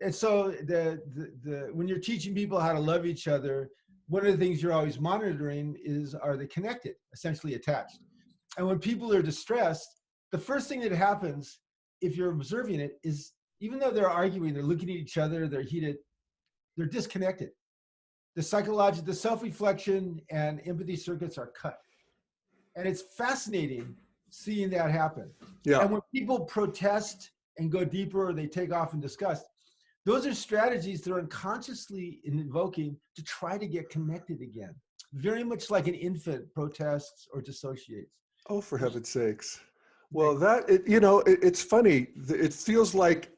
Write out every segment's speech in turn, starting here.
And so when you're teaching people how to love each other, one of the things you're always monitoring is, are they connected, essentially attached? And when people are distressed, the first thing that happens, if you're observing it, is even though they're arguing, they're looking at each other, they're heated, they're disconnected. The psychological, the self-reflection and empathy circuits are cut. And it's fascinating seeing that happen. Yeah. And when people protest and go deeper, or they take off and discuss, those are strategies that are unconsciously invoking to try to get connected again. Very much like an infant protests or dissociates. Oh, for heaven's sakes. Well, it's funny. It feels like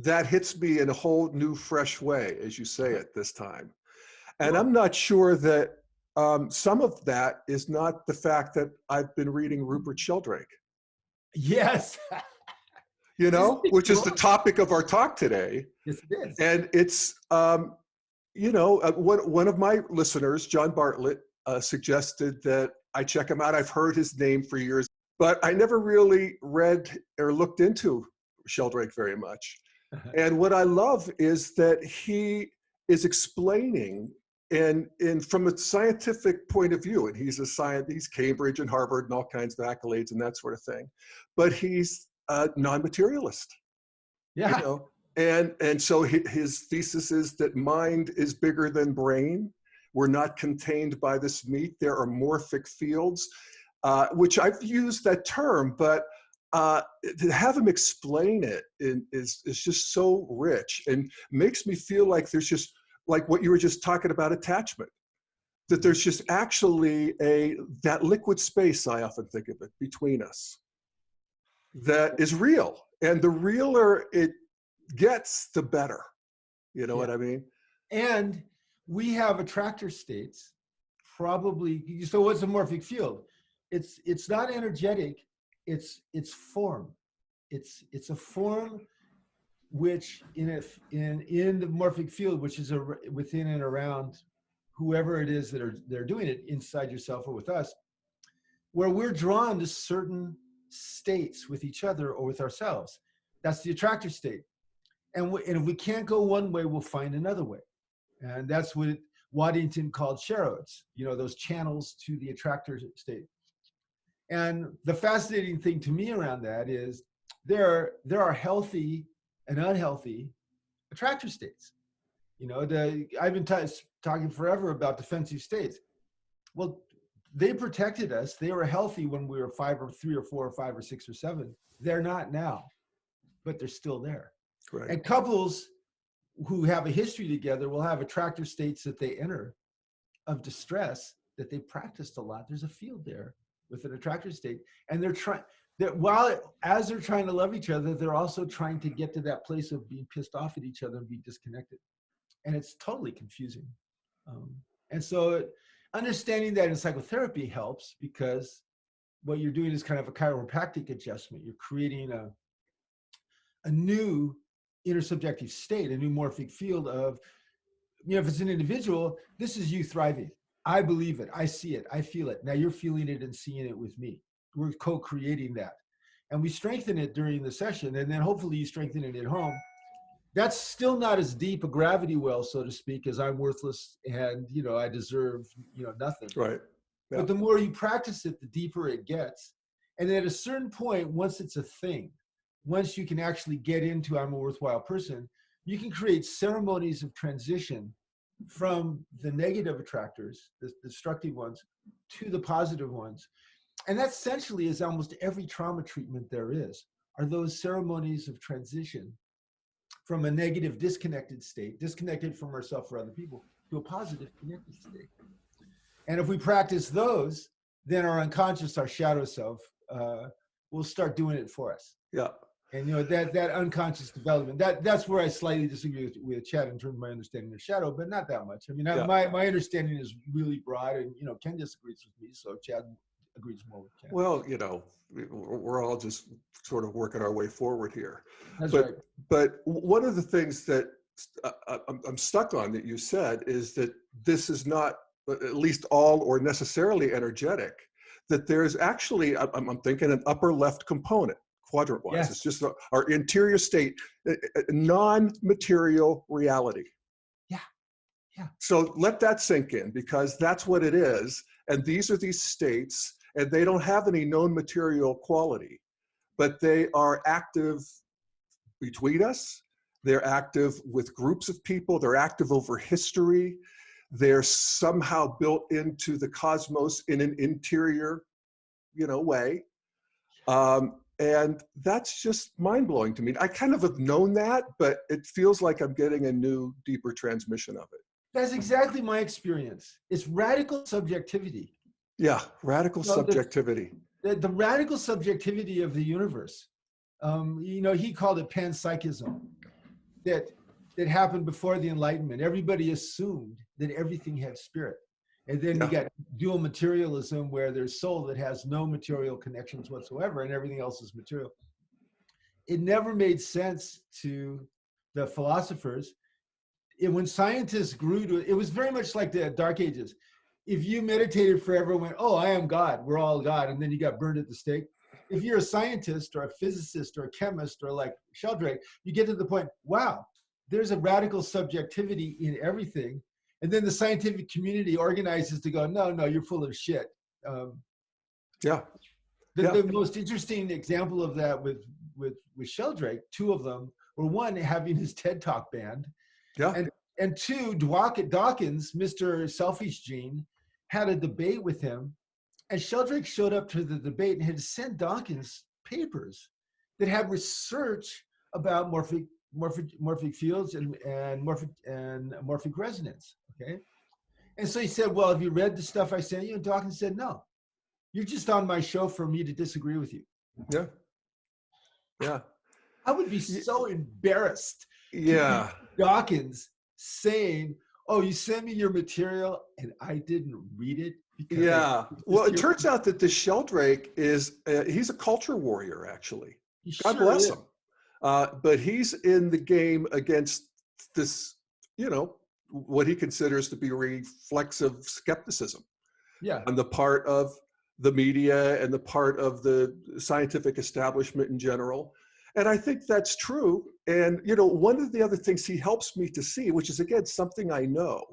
that hits me in a whole new, fresh way, as you say it this time. And I'm not sure that some of that is not the fact that I've been reading Rupert Sheldrake. Yes. Which is the topic of our talk today. Yes, it is. And it's, one of my listeners, John Bartlett, suggested that I check him out. I've heard his name for years, but I never really read or looked into Sheldrake very much. And what I love is that he is explaining and from a scientific point of view, and he's Cambridge and Harvard and all kinds of accolades and that sort of thing, but he's a non-materialist. Yeah. And so his thesis is that mind is bigger than brain. We're not contained by this meat. There are morphic fields, which I've used that term, but to have him explain it is just so rich and makes me feel like there's just, like what you were just talking about, attachment, that there's just actually that liquid space, I often think of it, between us, that is real. And the realer it gets, the better. You know what I mean? And we have attractor states, probably. So what's a morphic field? It's not energetic, it's form. It's a form which in the morphic field, which is within and around whoever it is they're doing it, inside yourself or with us, where we're drawn to certain states with each other or with ourselves. That's the attractor state. And if we can't go one way, we'll find another way. And that's what Waddington called sharrods, those channels to the attractor state. And the fascinating thing to me around that is there are healthy and unhealthy attractor states. I've been talking forever about defensive states. Well, they protected us. They were healthy when we were 3 or 4 or 5 or 6 or 7. They're not now, but they're still there. Right. And couples who have a history together will have attractor states that they enter of distress that they practiced a lot. There's a field there with an attractor state, and they're trying. As they're trying to love each other, they're also trying to get to that place of being pissed off at each other and be disconnected. And it's totally confusing. And so understanding that in psychotherapy helps, because what you're doing is kind of a chiropractic adjustment. You're creating a new intersubjective state, a new morphic field of, if it's an individual, this is you thriving. I believe it. I see it. I feel it. Now you're feeling it and seeing it with me. We're co-creating that. And we strengthen it during the session, and then hopefully you strengthen it at home. That's still not as deep a gravity well, so to speak, as I'm worthless and, I deserve, nothing. Right. Yeah. But the more you practice it, the deeper it gets. And at a certain point, once it's a thing, once you can actually get into I'm a worthwhile person, you can create ceremonies of transition from the negative attractors, the destructive ones, to the positive ones. And that essentially is almost every trauma treatment there is, are those ceremonies of transition from a negative disconnected state, disconnected from ourselves or other people, to a positive connected state. And if we practice those, then our unconscious, our shadow self, will start doing it for us. Yeah. And that unconscious development, that's where I slightly disagree with Chad in terms of my understanding of shadow, but not that much. I mean, my understanding is really broad, and Ken disagrees with me, so Chad agrees more with Ken. Well, we're all just sort of working our way forward here. That's right. But one of the things that I'm stuck on that you said is that this is not at least all or necessarily energetic, that there's actually, I'm thinking, an upper left component, quadrant-wise. Yes. It's just our interior state, non-material reality. Yeah. Yeah. So let that sink in, because that's what it is. And these are these states, and they don't have any known material quality, but they are active between us. They're active with groups of people. They're active over history. They're somehow built into the cosmos in an interior, way. And that's just mind-blowing to me. I kind of have known that, but it feels like I'm getting a new, deeper transmission of it. That's exactly my experience. It's radical subjectivity. Yeah, radical So subjectivity. the radical subjectivity of the universe. He called it panpsychism. That happened before the Enlightenment. Everybody assumed that everything had spirit. And then you got dual materialism, where there's soul that has no material connections whatsoever, and everything else is material. It never made sense to the philosophers. When scientists grew to it, it was very much like the Dark Ages. If you meditated forever and went, oh, I am God, we're all God, and then you got burned at the stake. If you're a scientist or a physicist or a chemist or like Sheldrake, you get to the point, wow, there's a radical subjectivity in everything. And then the scientific community organizes to go, no, you're full of shit. The most interesting example of that with Sheldrake, two of them were, one, having his TED Talk banned. Yeah. And two, Dawkins, Mr. Selfish Gene, had a debate with him. And Sheldrake showed up to the debate and had sent Dawkins papers that had research about morphic fields and morphic resonance. Okay. And so he said, well, have you read the stuff I sent you? And Dawkins said, no, you're just on my show for me to disagree with you. Yeah. Yeah. I would be so embarrassed. Yeah. Dawkins saying, oh, you sent me your material and I didn't read it. Yeah. Well, it turns out that this Sheldrake he's a culture warrior, actually. God bless him. But he's in the game against this, what he considers to be reflexive skepticism. Yeah. On the part of the media and the part of the scientific establishment in general. And I think that's true. And, one of the other things he helps me to see, which is, again, something I know,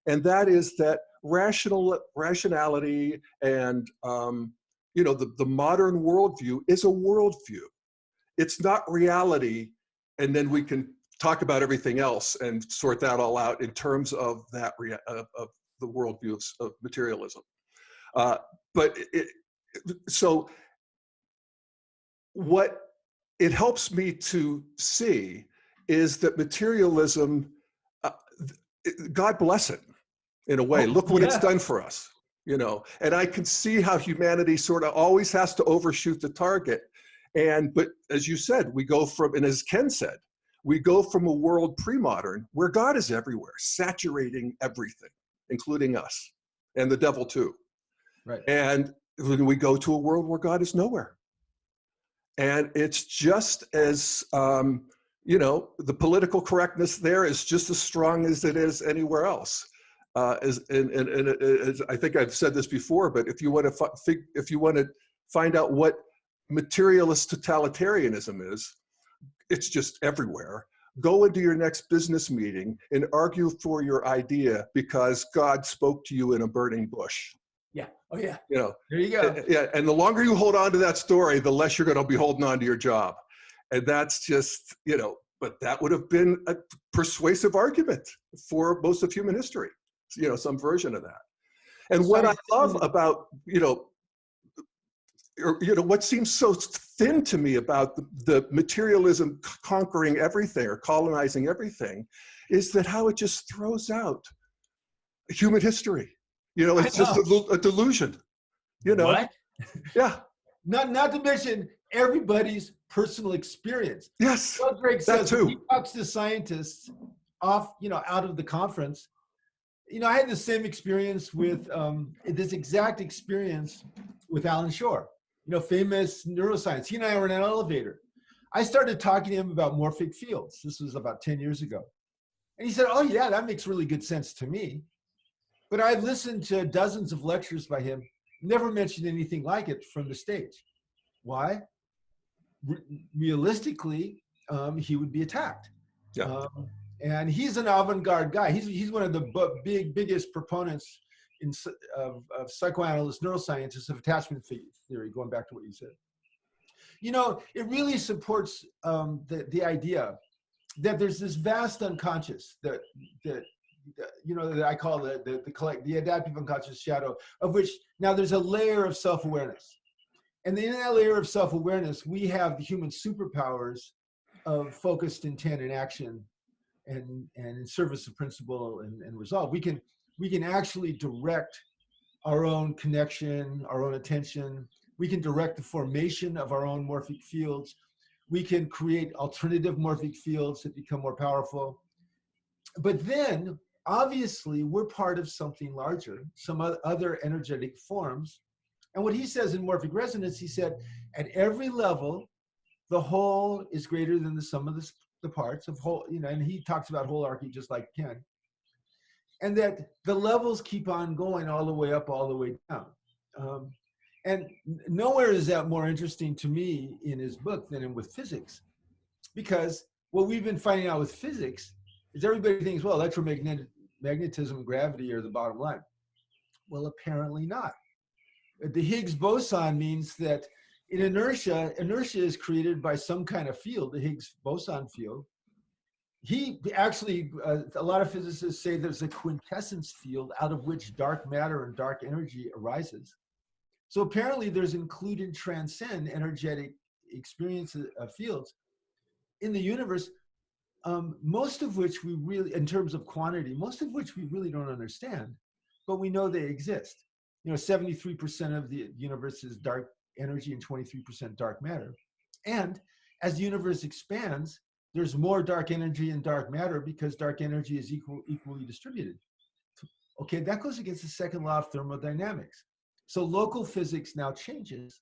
and that is that rationality and, the modern worldview is a worldview. It's not reality. And then we can talk about everything else and sort that all out in terms of that of the worldview of materialism. So what it helps me to see is that materialism, God bless it in a way. Look what it's done for us, and I can see how humanity sort of always has to overshoot the target. But as you said, we go from, and as Ken said, we go from a world pre-modern where God is everywhere, saturating everything, including us and the devil too. Right. And then we go to a world where God is nowhere. And it's just as, the political correctness there is just as strong as it is anywhere else. As I think I've said this before, but if you want to find out what materialist totalitarianism is, it's just everywhere. Go into your next business meeting and argue for your idea because God spoke to you in a burning bush. Yeah. Oh, yeah. There you go. Yeah. And the longer you hold on to that story, the less you're going to be holding on to your job. And that's just, but that would have been a persuasive argument for most of human history, some version of that. And what I love about, what seems so thin to me about the materialism conquering everything or colonizing everything is that how it just throws out human history. It's just a delusion, What? Yeah. Not to mention everybody's personal experience. Yes. Greg says, that too. When he talks to scientists off, out of the conference, I had the same experience with this exact experience with Alan Shore, famous neuroscience. He and I were in an elevator. I started talking to him about morphic fields. This was about 10 years ago. And he said, oh yeah, that makes really good sense to me. But I've listened to dozens of lectures by him, never mentioned anything like it from the stage. Why? realistically, he would be attacked. Yeah. And he's an avant-garde guy. He's one of the biggest proponents of psychoanalysts, neuroscientists of attachment theory, going back to what you said. You know, it really supports the idea that there's this vast unconscious that you know, that I call the adaptive unconscious shadow, of which now there's a layer of self-awareness. And in that layer of self-awareness, we have the human superpowers of focused intent and action and in service of principle and resolve. We can actually direct our own connection, our own attention. We can direct the formation of our own morphic fields. We can create alternative morphic fields that become more powerful. But then, obviously, we're part of something larger, some other energetic forms. And what he says in morphic resonance, he said, at every level, the whole is greater than the sum of the parts of whole, you know, and he talks about holarchy just like Ken. And that the levels keep on going all the way up, all the way down. And nowhere is that more interesting to me in his book than with physics. Because what we've been finding out with physics is everybody thinks, well, electromagnetism and gravity are the bottom line. Well, apparently not. The Higgs boson means that in inertia is created by some kind of field, the Higgs boson field. He actually, a lot of physicists say there's a quintessence field out of which dark matter and dark energy arises. So apparently there's included transcend energetic experience of fields in the universe, most of which we really, in terms of quantity, most of which we really don't understand, but we know they exist. You know, 73% of the universe is dark energy and 23% dark matter. And as the universe expands, there's more dark energy and dark matter because dark energy is equally distributed. Okay, that goes against the second law of thermodynamics. So local physics now changes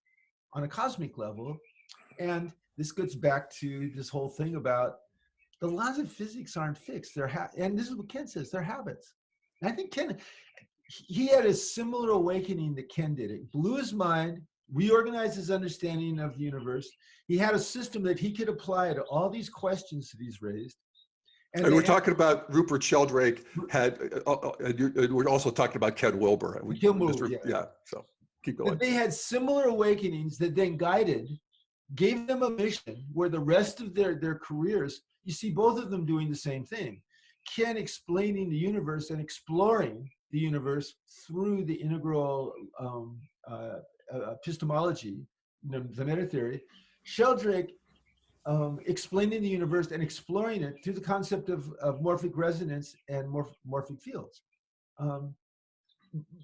on a cosmic level. And this gets back to this whole thing about the laws of physics aren't fixed. And this is what Ken says, they're habits. And I think Ken, he had a similar awakening that Ken did. It blew his mind, reorganized his understanding of the universe. He had a system that he could apply to all these questions that he's raised. And we're talking about Rupert Sheldrake we're also talking about Ken Wilber. Yeah, so keep going. That they had similar awakenings that then gave them a mission where the rest of their careers, you see both of them doing the same thing. Ken explaining the universe and exploring the universe through the integral epistemology, the meta theory. Sheldrake explaining the universe and exploring it through the concept of morphic resonance and morphic fields.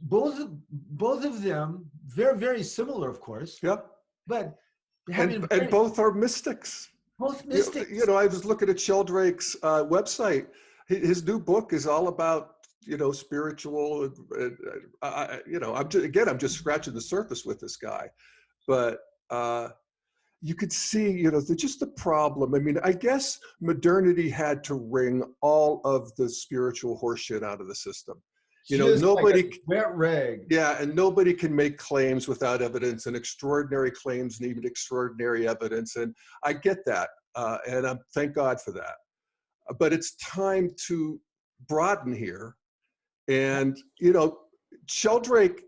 Both of them, very, very similar, of course. Yep. But and both are mystics. Both mystics. You know, I was looking at Sheldrake's website. His new book is all about, you know, spiritual. You know, I'm just scratching the surface with this guy, but you could see, you know, just the problem. I mean, I guess modernity had to wring all of the spiritual horseshit out of the system. You know, nobody, like a wet rag. Yeah, and nobody can make claims without evidence, and extraordinary claims need extraordinary evidence, and I get that, and I'm thank God for that. But it's time to broaden here, and you know, Sheldrake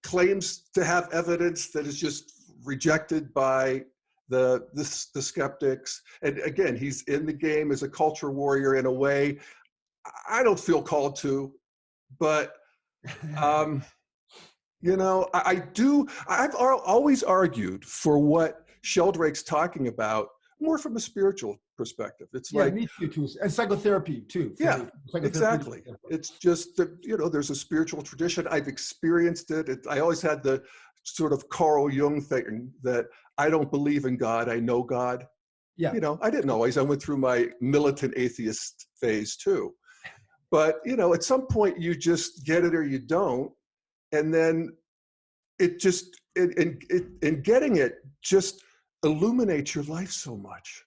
claims to have evidence that is just rejected by the skeptics, and again, he's in the game as a culture warrior in a way I don't feel called to. But, you know, I've always argued for what Sheldrake's talking about more from a spiritual perspective. It's like, me too. And psychotherapy too. Yeah, exactly. It's just that, you know, there's a spiritual tradition. I've experienced it. I always had the sort of Carl Jung thing that I don't believe in God, I know God. Yeah. You know, I didn't always. I went through my militant atheist phase too. But, you know, at some point you just get it or you don't. And then it just, in getting it, just illuminates your life so much.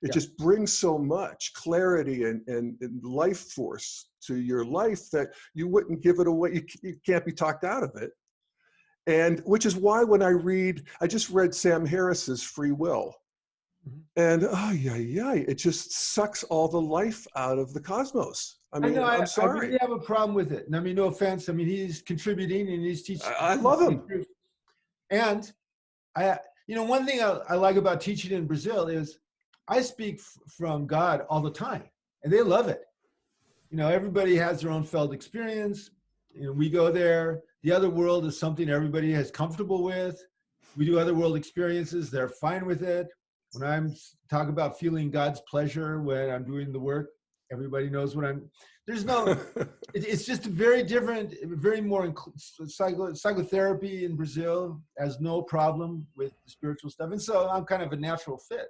It just brings so much clarity and life force to your life that you wouldn't give it away. You can't be talked out of it. And which is why when I just read Sam Harris's Free Will. And oh yeah, it just sucks all the life out of the cosmos. I I mean, know, I'm I really sorry. have a problem with it. And I mean, no offense. I mean, he's contributing and he's teaching. I love him. And one thing I like about teaching in Brazil is I speak from God all the time, and they love it. Everybody has their own felt experience. We go there. The other world is something everybody is comfortable with. We do other world experiences. They're fine with it. When I'm talking about feeling God's pleasure when I'm doing the work, everybody knows what there's no, it's just a very different, very more psychotherapy in Brazil has no problem with the spiritual stuff. And so I'm kind of a natural fit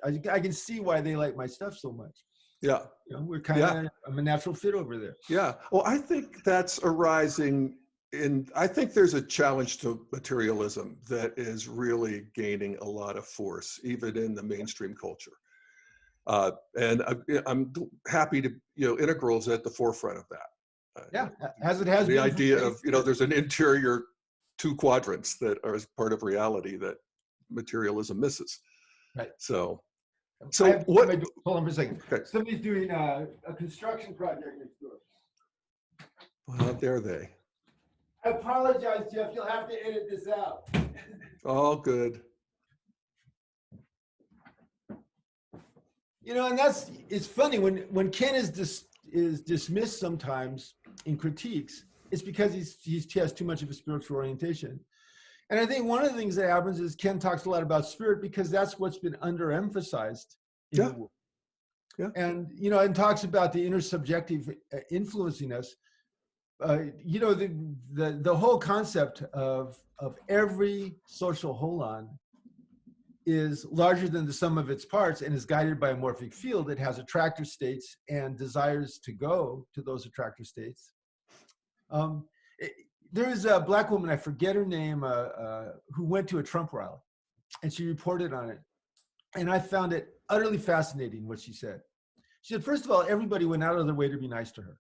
I can see why they like my stuff so much. Yeah. We're kind of, I'm a natural fit over there. Yeah. Well, I think that's arising I think there's a challenge to materialism that is really gaining a lot of force, even in the mainstream culture. And I'm happy to, Integral's at the forefront of that. Yeah, as it has the been. The idea of, there's an interior 2 quadrants that are part of reality that materialism misses. Right. So what? Hold on for a second. Okay. Somebody's doing a construction project next door. Well, how dare they? I apologize, Jeff. You'll have to edit this out. All good. And it's funny when Ken is dismissed sometimes in critiques, it's because he has too much of a spiritual orientation. And I think one of the things that happens is Ken talks a lot about spirit because that's what's been underemphasized in the world. Yeah. And, and talks about the intersubjective influencing us. The whole concept of every social holon is larger than the sum of its parts and is guided by a morphic field. It has attractor states and desires to go to those attractor states. There is a Black woman, I forget her name, who went to a Trump rally, and she reported on it. And I found it utterly fascinating what she said. She said, first of all, everybody went out of their way to be nice to her.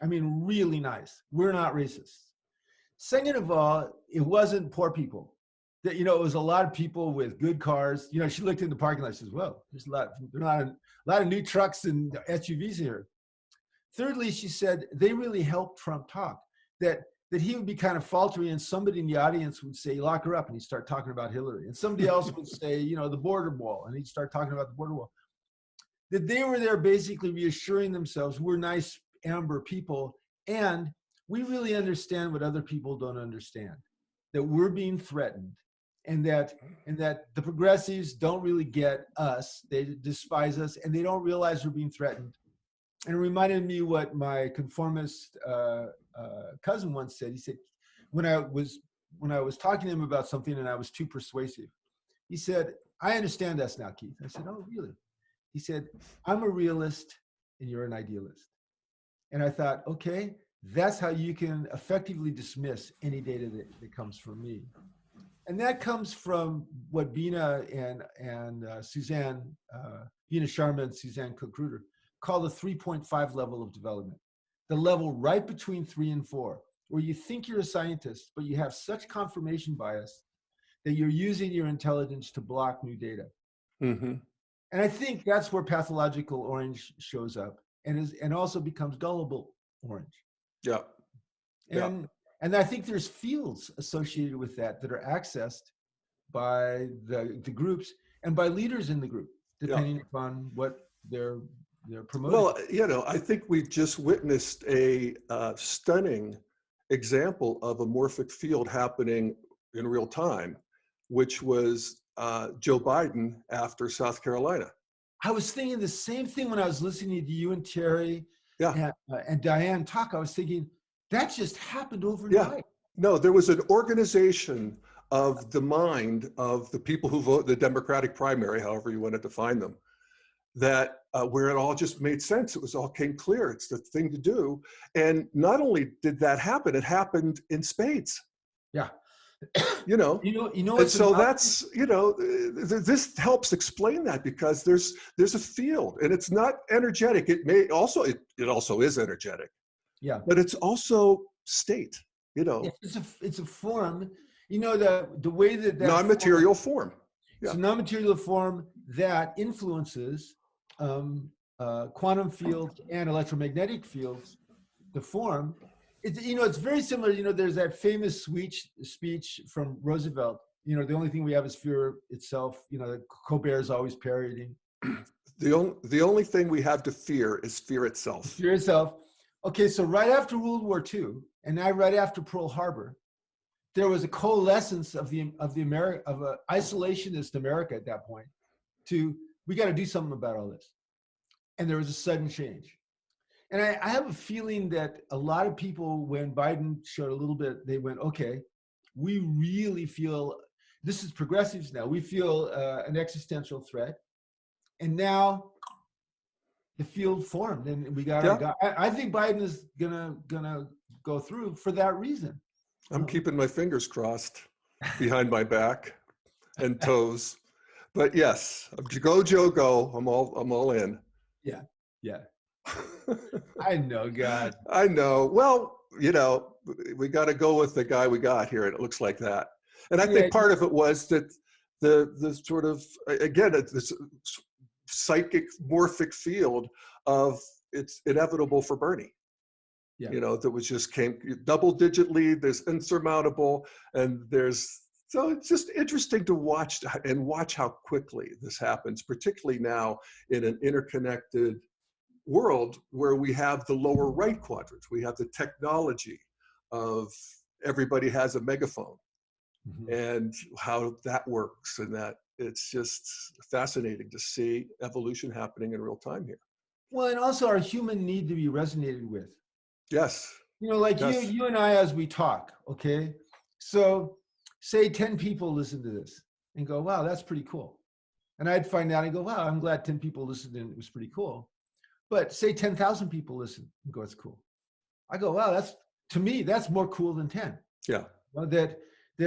I mean, really nice. We're not racist. Second of all, it wasn't poor people. That it was a lot of people with good cars. She looked in the parking lot and says, well, there's a lot of new trucks and SUVs here. Thirdly, she said, they really helped Trump talk. That he would be kind of faltering and somebody in the audience would say, lock her up, and he'd start talking about Hillary. And somebody else would say, the border wall, and he'd start talking about the border wall. That they were there basically reassuring themselves, we're nice, amber people, and we really understand what other people don't understand. That we're being threatened. And that the progressives don't really get us. They despise us, and they don't realize we're being threatened. And it reminded me what my conformist cousin once said. He said, when I was talking to him about something and I was too persuasive, he said, I understand us now, Keith. I said, oh, really? He said, I'm a realist and you're an idealist. And I thought, okay, that's how you can effectively dismiss any data that comes from me. And that comes from what Bina and Suzanne, Bina Sharma and Suzanne Cook-Ruder call the 3.5 level of development. The level right between 3 and 4, where you think you're a scientist, but you have such confirmation bias that you're using your intelligence to block new data. Mm-hmm. And I think that's where pathological orange shows up and also becomes gullible orange. Yeah. And I think there's fields associated with that are accessed by the groups and by leaders in the group, depending upon what they're promoting. Well, I think we've just witnessed a stunning example of a morphic field happening in real time, which was Joe Biden after South Carolina. I was thinking the same thing when I was listening to you and Terry and Diane talk. I was thinking, that just happened overnight. Yeah. No, there was an organization of the mind of the people who vote the Democratic primary, however you want to define them, that where it all just made sense. It was all came clear. It's the thing to do. And not only did that happen, it happened in spades. Yeah. And so that's, this helps explain that because there's a field and it's not energetic. It also is energetic. Yeah. But it's also state, It's a form, the way that non-material form. So non-material form that influences quantum fields and electromagnetic fields, the form. It's, it's very similar. There's that famous speech from Roosevelt. The only thing we have is fear itself. That Colbert is always parodying. The only thing we have to fear is fear itself. Fear itself. Okay, so right after World War II, and now right after Pearl Harbor, there was a coalescence of a isolationist America at that point. We got to do something about all this, and there was a sudden change. And I have a feeling that a lot of people, when Biden showed a little bit, they went, okay, we really feel, this is progressives now, we feel an existential threat. And now the field formed, and we got our guy. I think Biden is gonna go through for that reason. I'm keeping my fingers crossed behind my back and toes. But yes, go Joe, go. I'm all in. Yeah. I know, God. I know. Well, we got to go with the guy we got here, and it looks like that. And I think part of it was that the sort of, again, this psychic morphic field of it's inevitable for Bernie. That was just came double-digit lead. There's insurmountable, and so it's just interesting to watch how quickly this happens, particularly now in an interconnected world where we have the lower right quadrant. We have the technology of everybody has a megaphone, and how that works, and that it's just fascinating to see evolution happening in real time here. Well, and also our human need to be resonated with. Yes. Yes. You and I, as we talk, okay? So say 10 people listen to this and go, wow, that's pretty cool. And I'd find out and go, wow, I'm glad 10 people listened and it was pretty cool. But say 10,000 people listen and go, it's cool. I go, wow, to me, that's more cool than 10. Yeah. That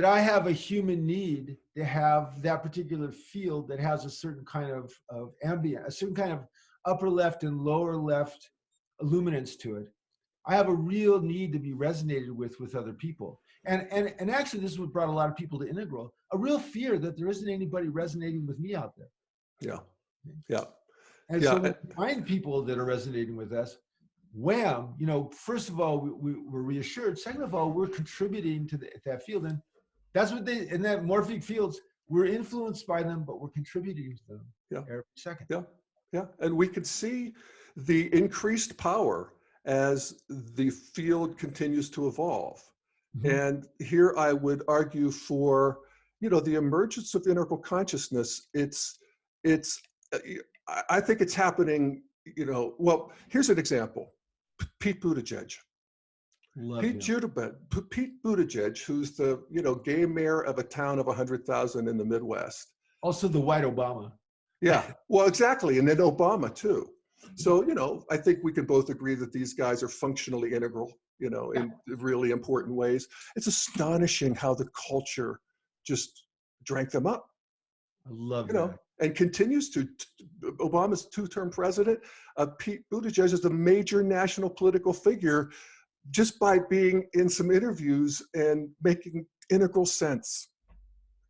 I have a human need to have that particular field that has a certain kind of ambient, a certain kind of upper left and lower left illuminance to it. I have a real need to be resonated with other people. And actually, this is what brought a lot of people to Integral, a real fear that there isn't anybody resonating with me out there. Yeah. And so we find people that are resonating with us, wham, first of all, we're reassured. Second of all, we're contributing to that field. And that's what in that morphic fields, we're influenced by them, but we're contributing to them every second. Yeah. And we could see the increased power as the field continues to evolve. And here I would argue for, the emergence of integral consciousness. I think it's happening, well, here's an example. Pete Buttigieg. Pete Buttigieg, who's the, gay mayor of a town of 100,000 in the Midwest. Also the white Obama. Yeah, well, exactly. And then Obama too. So, I think we can both agree that these guys are functionally integral, in really important ways. It's astonishing how the culture just drank them up. I love that. And continues to. Obama's two-term president, Pete Buttigieg is a major national political figure just by being in some interviews and making integral sense.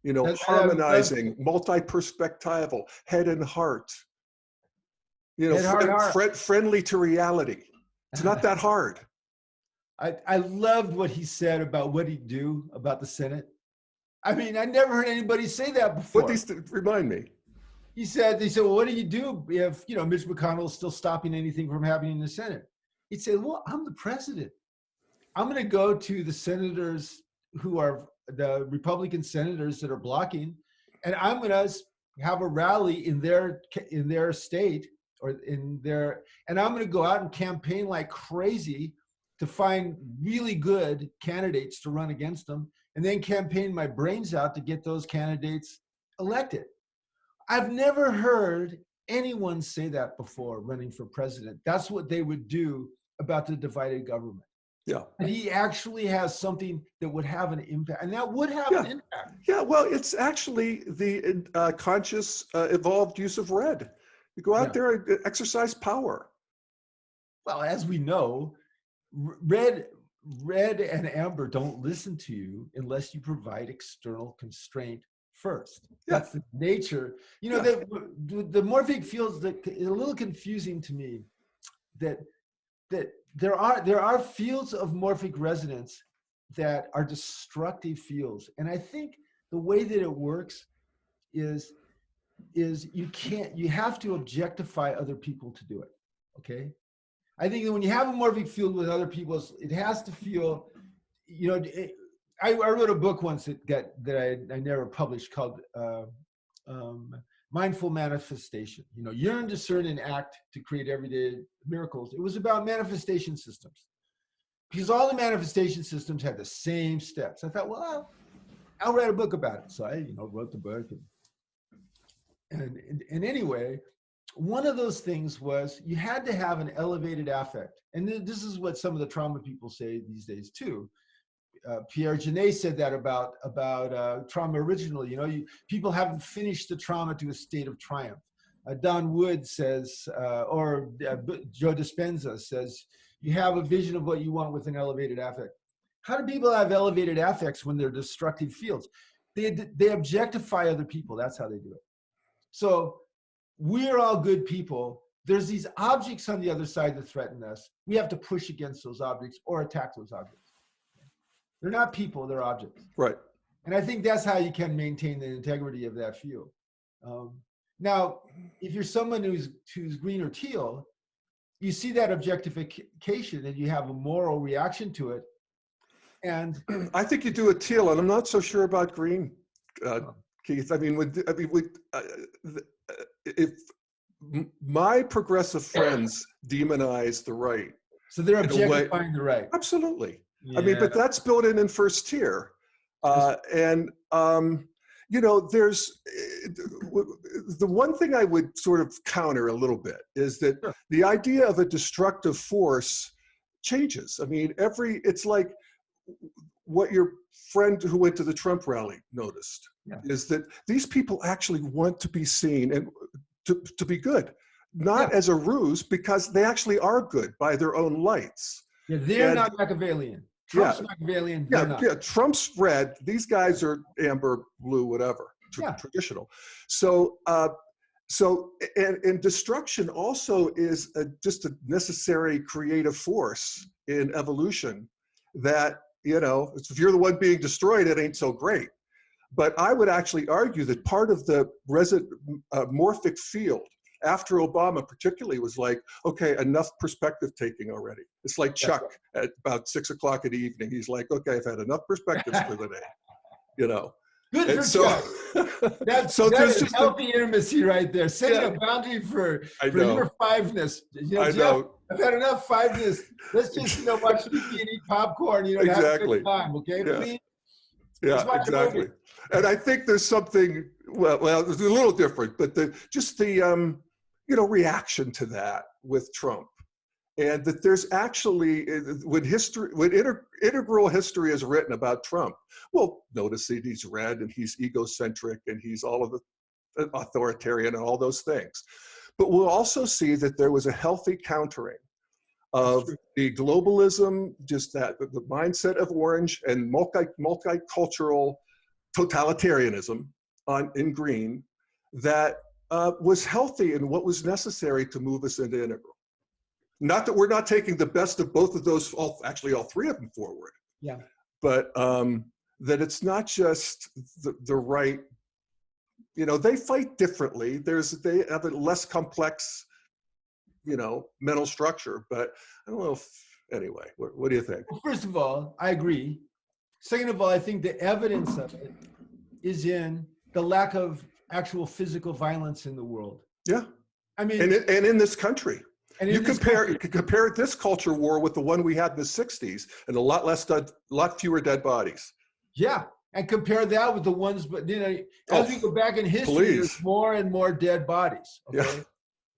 Harmonizing, multi-perspectival, head and heart. Friendly to reality. It's not that hard. I loved what he said about what he'd do about the Senate. I mean, I never heard anybody say that before. Remind me. They said, well, what do you do if, Mitch McConnell is still stopping anything from happening in the Senate? He'd say, well, I'm the president. I'm going to go to the senators who are the Republican senators that are blocking, and I'm going to have a rally in their state and I'm going to go out and campaign like crazy to find really good candidates to run against them, and then campaign my brains out to get those candidates elected. I've never heard anyone say that before running for president. That's what they would do about the divided government. Yeah. And he actually has something that would have an impact, and that would have an impact. Yeah, well, it's actually the conscious, evolved use of red. You go out there and exercise power. Well, as we know, red and amber don't listen to you unless you provide external constraint first. Yeah. That's the nature. You know, Yeah. the morphic fields that is a little confusing to me. That there are fields of morphic resonance that are destructive fields, and I think the way that it works is you have to objectify other people to do it. Okay, I think that when you have a morphic field with other people, it has to feel, you know. I wrote a book once that I never published called Mindful Manifestation. You know, yearn, discern, and act to create everyday miracles. It was about manifestation systems because all the manifestation systems had the same steps. I thought, well, I'll write a book about it. So I, wrote the book. And anyway, one of those things was you had to have an elevated affect. And this is what some of the trauma people say these days too. Pierre Genet said that about trauma originally. You know, people haven't finished the trauma to a state of triumph. Don Wood says, or Joe Dispenza says, you have a vision of what you want with an elevated affect. How do people have elevated affects when they're destructive fields? They objectify other people. That's how they do it. So we're all good people. There's these objects on the other side that threaten us. We have to push against those objects or attack those objects. They're not people, they're objects. Right. And I think that's how you can maintain the integrity of that field. Now, if you're someone who's green or teal, you see that objectification and you have a moral reaction to it. And I think you do a teal, and I'm not so sure about green, Keith. I mean, if my progressive friends demonize the right, so they're objectifying the right. Absolutely. Yeah. I mean, but that's built in first tier. You know, there's the one thing I would sort of counter a little bit is that the idea of a destructive force changes. I mean, it's like what your friend who went to the Trump rally noticed is that these people actually want to be seen and to be good, not as a ruse, because they actually are good by their own lights. Yeah, they're not Machiavellian. Trump's Machiavellian. Yeah, Trump's red. These guys are amber, blue, whatever, traditional. So, and destruction also is just a necessary creative force in evolution. That, you know, if you're the one being destroyed, it ain't so great. But I would actually argue that part of the morphic field after Obama particularly was like, okay, enough perspective taking already. It's like Chuck at about 6 o'clock in the evening. He's like, okay, I've had enough perspectives for the day, you know. Good for Chuck. That's just healthy intimacy right there. Setting a boundary for your fiveness. You know, Jeff, I've had enough fiveness. Let's just, watch TV and eat popcorn. Have a good time, okay? Please. Yeah, exactly. And I think there's something, well, it's a little different, but the reaction to that with Trump. And that there's actually, when integral history is written about Trump, well, notice that he's red and he's egocentric and he's all of the authoritarian and all those things. But we'll also see that there was a healthy countering of the globalism, just that the mindset of orange and multicultural totalitarianism in green that was healthy and what was necessary to move us into integral. Not that we're not taking the best of both of those, actually all three of them forward. Yeah. But that it's not just the right, they fight differently. They have a less complex, mental structure, but I don't know if, anyway, what do you think? Well, first of all, I agree. Second of all, I think the evidence of it is in the lack of actual physical violence in the world. Yeah. I mean, and in this country. And you could compare this culture war with the one we had in the 60s and a lot fewer dead bodies. Yeah. And compare that with the ones, but as we go back in history, there's more and more dead bodies. Okay. Yeah.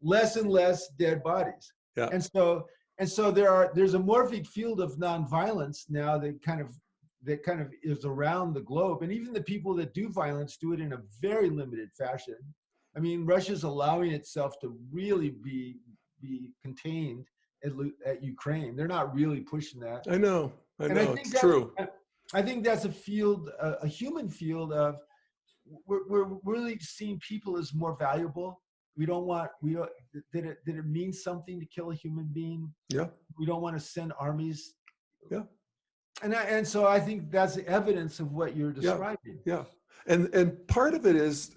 Less and less dead bodies. Yeah. And so there's a morphic field of nonviolence now that kind of is around the globe. And even the people that do violence do it in a very limited fashion. I mean, Russia's allowing itself to really be contained at Ukraine. They're not really pushing that. I know, it's true. I think that's a field, a human field of we're really seeing people as more valuable. We don't want, that it means something to kill a human being. Yeah. We don't want to send armies. Yeah. And so I think that's evidence of what you're Yeah. describing. Yeah. And part of it is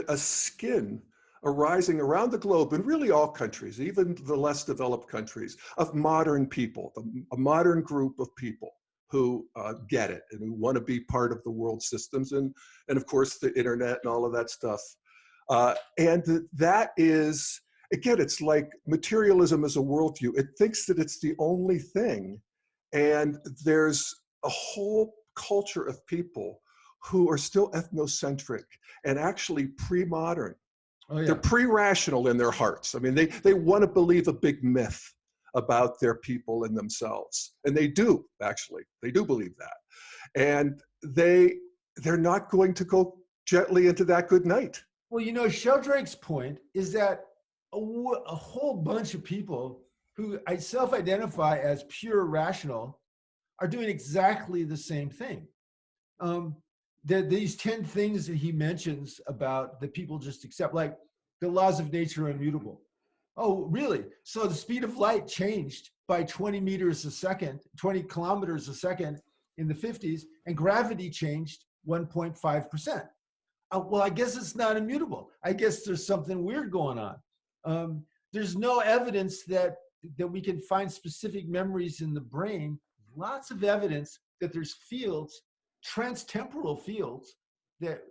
a skin arising around the globe in really all countries, even the less developed countries, of modern people, a modern group of people who get it and who want to be part of the world systems, and of course the internet and all of that stuff. And that is, again, it's like materialism as a worldview. It thinks that it's the only thing. And there's a whole culture of people who are still ethnocentric and actually pre-modern. Oh yeah. They're pre-rational in their hearts. I mean, they want to believe a big myth about their people and themselves. And they do, actually. They do believe that. And they're not going to go gently into that good night. Well, Sheldrake's point is that a whole bunch of people who I self-identify as pure rational are doing exactly the same thing. These 10 things that he mentions about that people just accept, like the laws of nature are immutable. Oh, really? So the speed of light changed by 20 meters a second, 20 kilometers a second in the 50s, and gravity changed 1.5%. Well, I guess it's not immutable. I guess there's something weird going on. There's no evidence that we can find specific memories in the brain. Lots of evidence that there's fields, transtemporal fields, that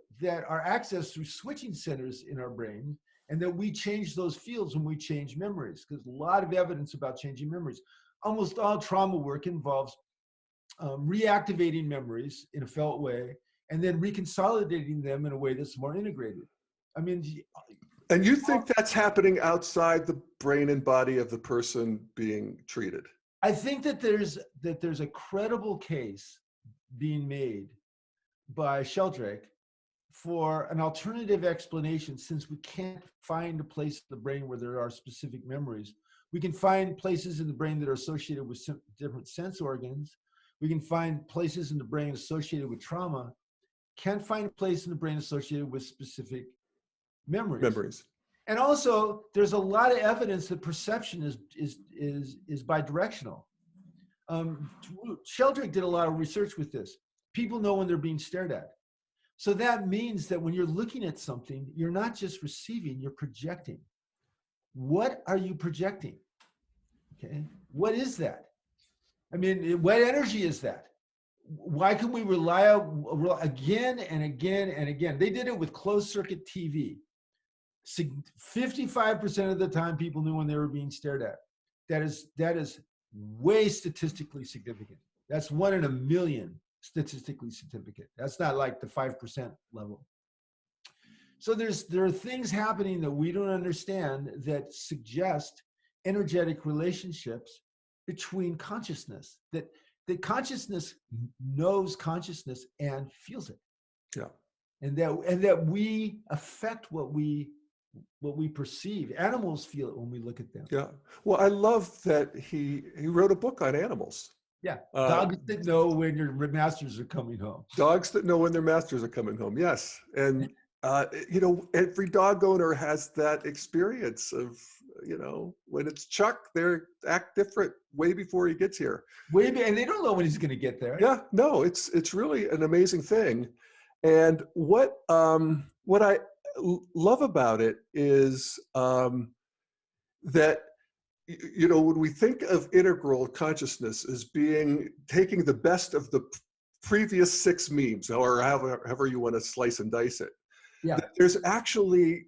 are accessed through switching centers in our brain, and that we change those fields when we change memories. Because a lot of evidence about changing memories. Almost all trauma work involves reactivating memories in a felt way, and then reconsolidating them in a way that's more integrated. I mean, and you think that's happening outside the brain and body of the person being treated? I think that there's a credible case being made by Sheldrake for an alternative explanation, since we can't find a place in the brain where there are specific memories. We can find places in the brain that are associated with different sense organs. We can find places in the brain associated with trauma. Can't find a place in the brain associated with specific memories. And also, there's a lot of evidence that perception is bidirectional. Sheldrake did a lot of research with this. People know when they're being stared at. So that means that when you're looking at something, you're not just receiving, you're projecting. What are you projecting? Okay, what is that? I mean, what energy is that? Why can we rely on again and again and again? They did it with closed circuit TV. 55% of the time people knew when they were being stared at. That is way statistically significant. That's 1 in a million statistically significant. That's not like the 5% level. So there are things happening that we don't understand that suggest energetic relationships between consciousness, that consciousness knows consciousness and feels it. Yeah. And that we affect what we perceive. Animals feel it when we look at them. Yeah. Well, I love that he wrote a book on animals. Yeah. Dogs that know when your masters are coming home. Dogs that know when their masters are coming home. Yes. And, every dog owner has that experience of, when it's Chuck, they act different way before he gets here. And they don't know when he's going to get there. Yeah. No, it's really an amazing thing. And what I love about it is that, when we think of integral consciousness as taking the best of the previous 6 memes, or however you want to slice and dice it, yeah, there's actually,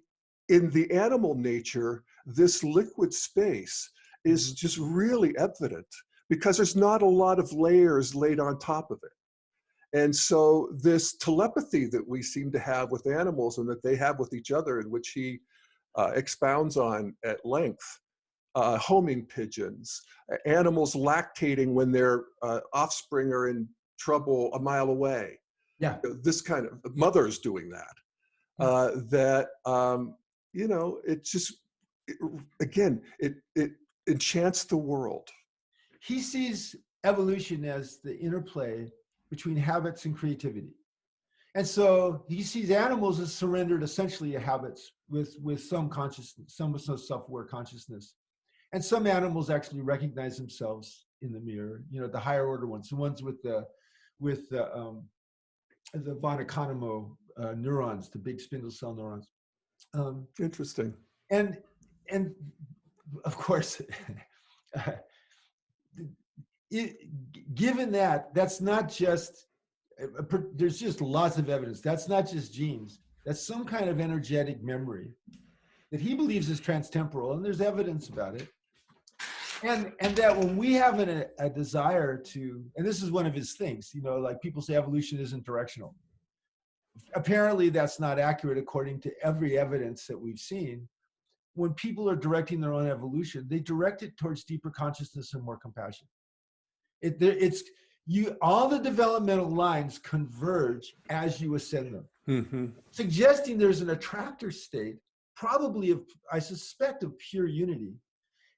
in the animal nature, this liquid space is just really evident because there's not a lot of layers laid on top of it. And so this telepathy that we seem to have with animals and that they have with each other, in which he expounds on at length, homing pigeons, animals lactating when their offspring are in trouble a mile away. Yeah. This kind of mothers doing that. It just, it enchants the world. He sees evolution as the interplay between habits and creativity. And so he sees animals as surrendered essentially to habits with some consciousness, some self-aware consciousness. And some animals actually recognize themselves in the mirror, the higher order ones, the ones with the von Economo neurons, the big spindle cell neurons. Interesting. And of course, given that, that's not just, there's just lots of evidence. That's not just genes. That's some kind of energetic memory that he believes is transtemporal, and there's evidence about it. And that when we have a desire to, and this is one of his things, like people say evolution isn't directional. Apparently that's not accurate according to every evidence that we've seen. When people are directing their own evolution, they direct it towards deeper consciousness and more compassion. All the developmental lines converge as you ascend them, suggesting there's an attractor state, probably I suspect of pure unity.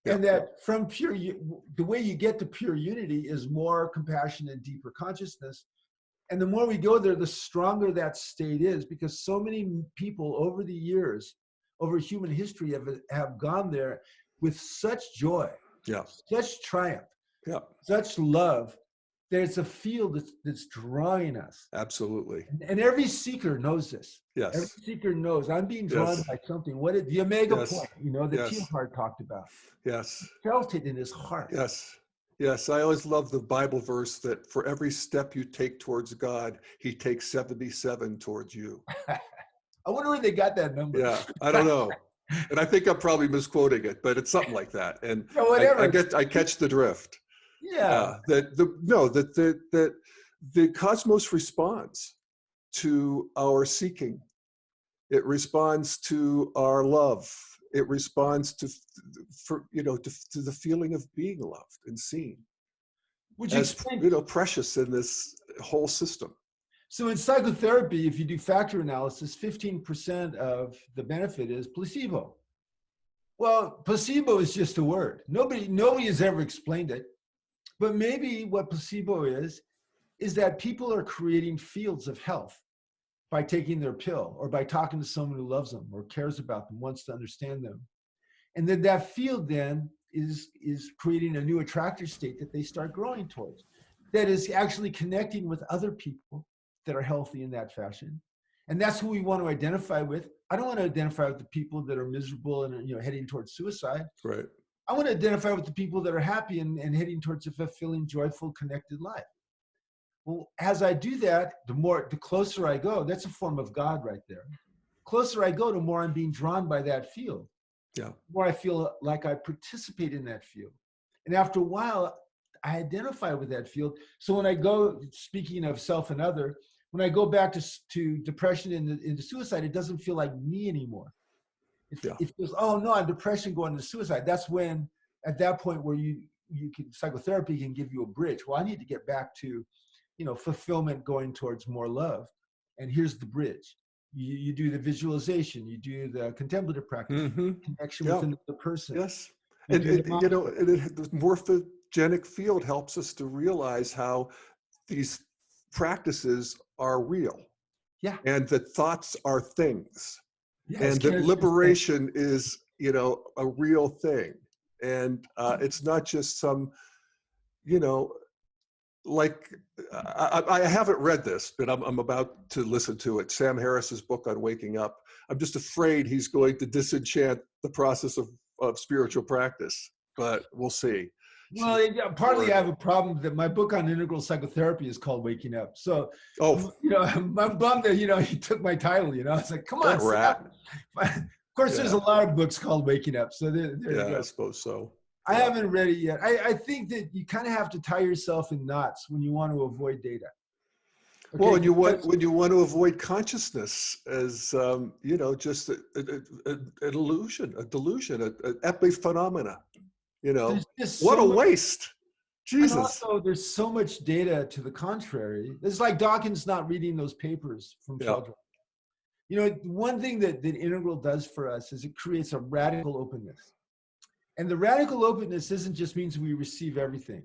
And that from the way you get to pure unity is more compassion and deeper consciousness. And the more we go there, the stronger that state is, because so many people over the years, over human history, have gone there with such joy, such triumph, such love, that it's a field that's drawing us. Absolutely. And every seeker knows this. Yes. Every seeker knows I'm being drawn by something. The omega point, that Teilhard talked about. Yes. He felt it in his heart. Yes. Yes. I always love the Bible verse that for every step you take towards God, he takes 77 towards you. I wonder where they got that number. Yeah. I don't know. And I think I'm probably misquoting it, but it's something like that. And whatever. I catch the drift. Yeah. That the cosmos responds to our seeking. It responds to our love. It responds to the feeling of being loved and seen. Which is precious in this whole system. So in psychotherapy, if you do factor analysis, 15% of the benefit is placebo. Well, placebo is just a word. Nobody has ever explained it. But maybe what placebo is that people are creating fields of health by taking their pill, or by talking to someone who loves them or cares about them, wants to understand them. And then that field then is creating a new attractor state that they start growing towards, that is actually connecting with other people that are healthy in that fashion. And that's who we want to identify with. I don't want to identify with the people that are miserable and heading towards suicide. Right. I want to identify with the people that are happy and heading towards a fulfilling, joyful, connected life. Well, as I do that, the closer I go, that's a form of God right there. Closer I go, the more I'm being drawn by that field. Yeah. The more I feel like I participate in that field. And after a while, I identify with that field. So when I go, speaking of self and other, when I go back to depression and into suicide, it doesn't feel like me anymore. It feels, oh no, I'm depression going to suicide. That's when, at that point where psychotherapy can give you a bridge. Well, I need to get back to, fulfillment, going towards more love. And here's the bridge. You do the visualization, you do the contemplative practice, connection with another person. Yes. And the morphogenic field helps us to realize how these practices are real. Yeah. And that thoughts are things. Yes, and that liberation is, a real thing. And it's not just some, I haven't read this, but I'm about to listen to it. Sam Harris's book on waking up. I'm just afraid he's going to disenchant the process of spiritual practice, but we'll see. Well, partly I have a problem that my book on integral psychotherapy is called Waking Up. So, I'm bummed that, he took my title, It's like, come on. Of course, there's a lot of books called Waking Up. So there you go. I suppose so. I haven't read it yet. I think that you kind of have to tie yourself in knots when you want to avoid data. Okay? Well, when you want to avoid consciousness as, just an illusion, a delusion, an epiphenomena. What a waste. Jesus. And also, there's so much data to the contrary. It's like Dawkins not reading those papers from Sheldrake. One thing that integral does for us is it creates a radical openness. And the radical openness isn't just means we receive everything.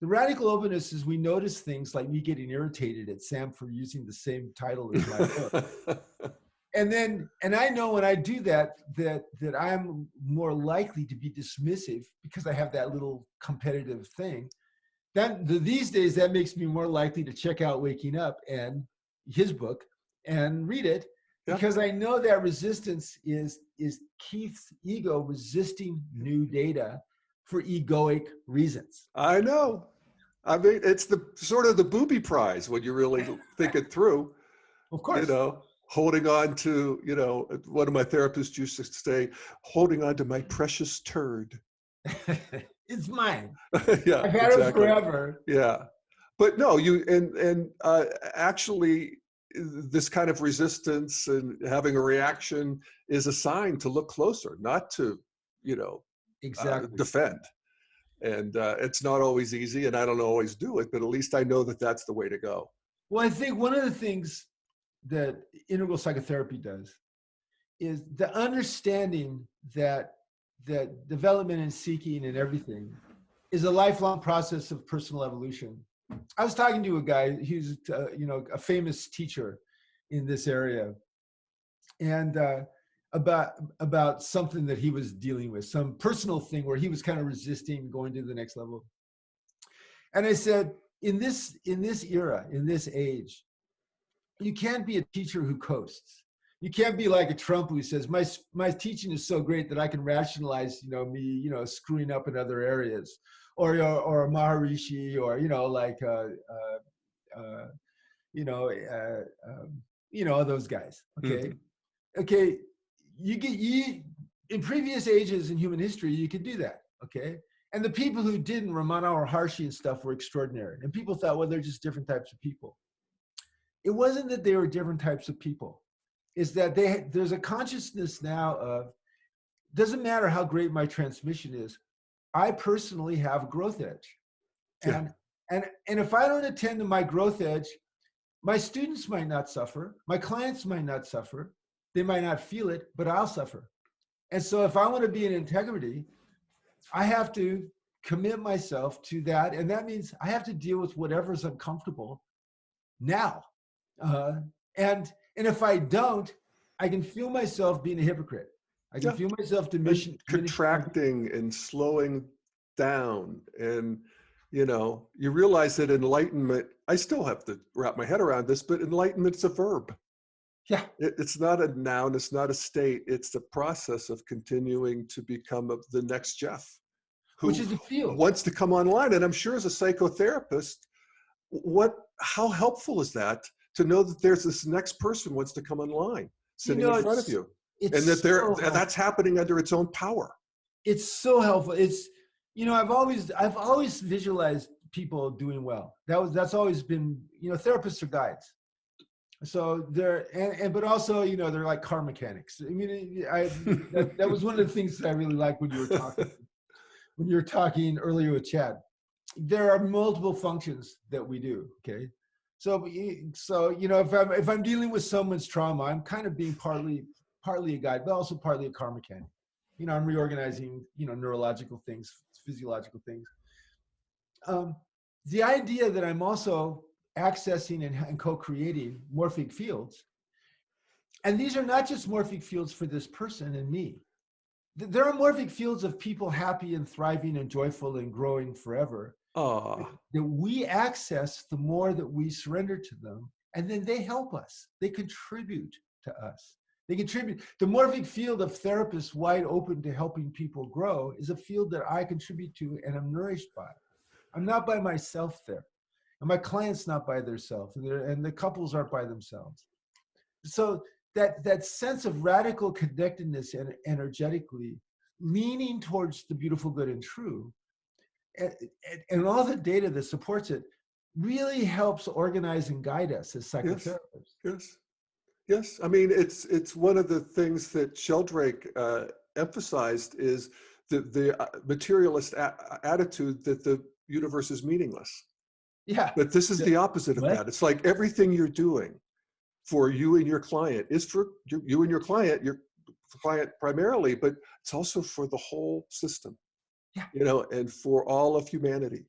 The radical openness is we notice things like me getting irritated at Sam for using the same title as my book. And I know when I do that, that I'm more likely to be dismissive because I have that little competitive thing. These days, that makes me more likely to check out Waking Up and his book and read it, because I know that resistance is Keith's ego resisting new data for egoic reasons. I know. I mean, it's the sort of the booby prize when you really think it through. Of course. You know, holding on to, you know, one of my therapists used to say, holding on to my precious turd. It's mine. Yeah, I've had it forever. Yeah. But no, actually this kind of resistance and having a reaction is a sign to look closer, not to, you know, defend. And it's not always easy, and I don't always do it, but at least I know that that's the way to go. Well, I think one of the things that integral psychotherapy does is the understanding that development and seeking and everything is a lifelong process of personal evolution. I was talking to a guy who's a famous teacher in this area, and about something that he was dealing with, some personal thing where he was kind of resisting going to the next level. And I said, in this era, in this age, you can't be a teacher who coasts. You can't be like a Trump who says, my teaching is so great that I can rationalize, me, screwing up in other areas, or a Maharishi, or those guys. Okay, okay. You in previous ages in human history, you could do that. Okay, and the people who didn't, Ramana or Harshi and stuff, were extraordinary, and people thought, well, they're just different types of people. It wasn't that they were different types of people. Is that there's a consciousness now of, doesn't matter how great my transmission is, I personally have a growth edge. And if I don't attend to my growth edge, my students might not suffer, my clients might not suffer, they might not feel it, but I'll suffer. And so if I want to be in integrity, I have to commit myself to that. And that means I have to deal with whatever's uncomfortable now. And if I don't, I can feel myself being a hypocrite. I can feel myself contracting and slowing down. And, you realize that enlightenment, I still have to wrap my head around this, but enlightenment's a verb. Yeah. It's not a noun. It's not a state. It's the process of continuing to become the next Jeff, which is the field, wants to come online. And I'm sure as a psychotherapist, how helpful is that to know that there's this next person wants to come online sitting in front of you, and that that's happening under its own power. It's so helpful. It's, I've always visualized people doing well. That's always been, therapists are guides. So but also, they're like car mechanics. I mean, that was one of the things that I really liked when you were talking earlier with Chad. There are multiple functions that we do. Okay. So if I'm dealing with someone's trauma, I'm kind of being partly a guide, but also partly a car mechanic. I'm reorganizing, neurological things, physiological things. The idea that I'm also accessing and co-creating morphic fields, and these are not just morphic fields for this person and me. There are morphic fields of people happy and thriving and joyful and growing forever. That we access the more that we surrender to them, and then they help us. They contribute to us. They contribute. The morphic field of therapists wide open to helping people grow is a field that I contribute to and I'm nourished by. I'm not by myself there, and my clients not by themselves, and the couples aren't by themselves. So that sense of radical connectedness and energetically leaning towards the beautiful, good, and true, and all the data that supports it really helps organize and guide us as psychotherapists. Yes. I mean, it's one of the things that Sheldrake emphasized is the materialist attitude that the universe is meaningless. Yeah. But this is the opposite of that. It's like everything you're doing for you and your client is for you and your client primarily, but it's also for the whole system. Yeah. And for all of humanity.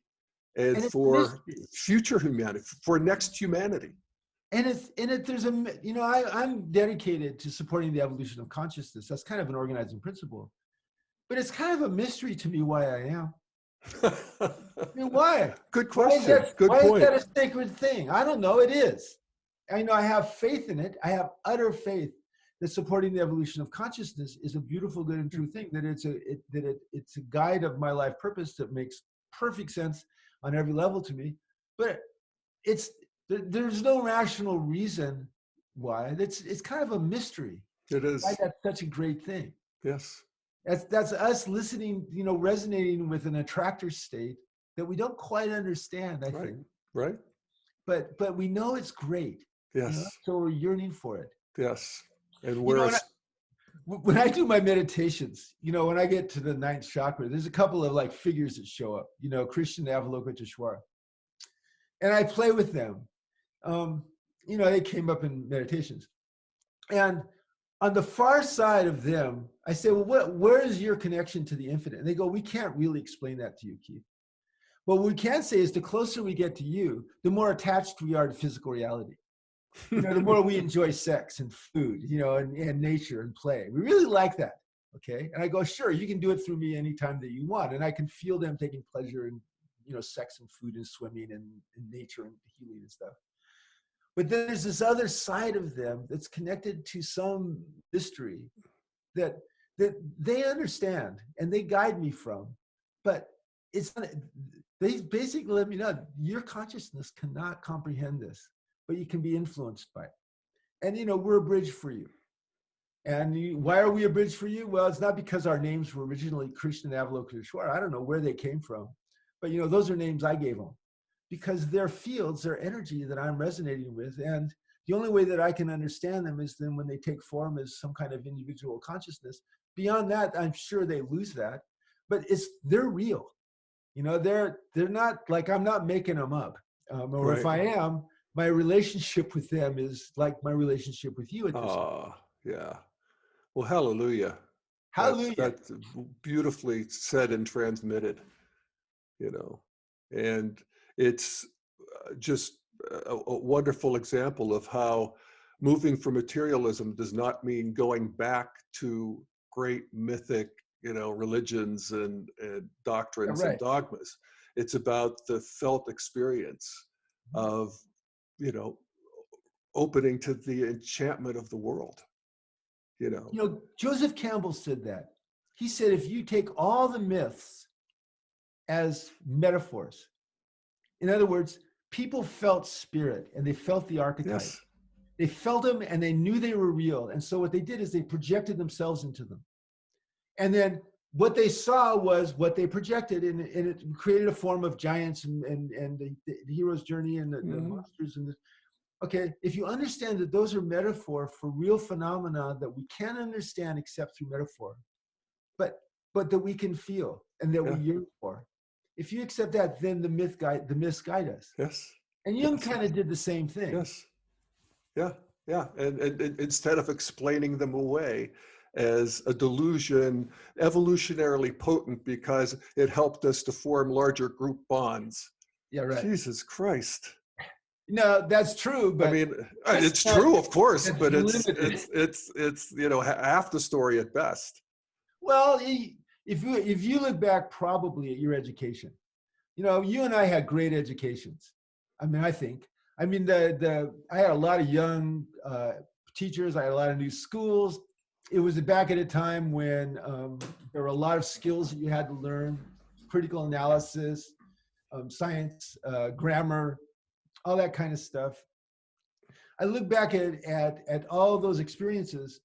and And it's for mystery. future humanity, for next humanity. And it's in it. There's I'm dedicated to supporting the evolution of consciousness. That's kind of an organizing principle. But it's kind of a mystery to me why I am. I mean, why? Good question. Good Why is point. that a sacred thing? I don't know. It is. I have faith in it. I have utter faith that supporting the evolution of consciousness is a beautiful, good, and true thing. That it's a guide of my life purpose that makes perfect sense on every level to me. But there's no rational reason why. It's kind of a mystery. It Why is. that's such a great thing. Yes. That's us listening, resonating with an attractor state that we don't quite understand, I Right. think. Right. But we know it's great. Yes. So we're yearning for it. Yes. And You know, we're when I do my meditations, when I get to the ninth chakra, there's a couple of like figures that show up, Krishna, Avalokiteshvara. And I play with them. They came up in meditations. And on the far side of them, I say, well, where is your connection to the infinite? And they go, we can't really explain that to you, Keith. What we can say is the closer we get to you, the more attached we are to physical reality. The more we enjoy sex and food, and nature and play. We really like that. Okay. And I go, sure, you can do it through me anytime that you want. And I can feel them taking pleasure in, sex and food and swimming and nature and healing and stuff. But then there's this other side of them that's connected to some mystery that they understand and they guide me from. But they basically let me know your consciousness cannot comprehend this, but you can be influenced by it. And we're a bridge for you. And why are we a bridge for you? Well, it's not because our names were originally Krishna and Avalokiteshvara. I don't know where they came from, but those are names I gave them because they're fields, they're energy that I'm resonating with. And the only way that I can understand them is then when they take form as some kind of individual consciousness. Beyond that, I'm sure they lose that, but they're real. They're not like, I'm not making them up. Or Right. if I am, my relationship with them is like my relationship with you at this point. Yeah. Well, hallelujah. Hallelujah. That's beautifully said and transmitted, and it's just a wonderful example of how moving from materialism does not mean going back to great mythic, religions and doctrines Yeah, and right. dogmas. It's about the felt experience of, opening to the enchantment of the world. Joseph Campbell said that. He said, if you take all the myths as metaphors, in other words, people felt spirit and they felt the archetype. Yes. They felt them and they knew they were real. And so what they did is they projected themselves into them. And then what they saw was what they projected, and it created a form of giants and the hero's journey and the monsters and the. Okay, if you understand that those are metaphor for real phenomena that we can't understand except through metaphor, but that we can feel and that we yearn for. If you accept that, then the myths guide us. Yes. And Jung kind of did the same thing. Yes. Yeah. Yeah. And instead of explaining them away as a delusion, evolutionarily potent because it helped us to form larger group bonds. Yeah, right. Jesus Christ. No, that's true, but I mean, it's true, of course, but it's half the story at best. Well, if you look back probably at your education, you and I had great educations. I mean, I think. I mean, I had a lot of young teachers. I had a lot of new schools. It was back at a time when there were a lot of skills that you had to learn: critical analysis, science, grammar, all that kind of stuff. I look back at all those experiences.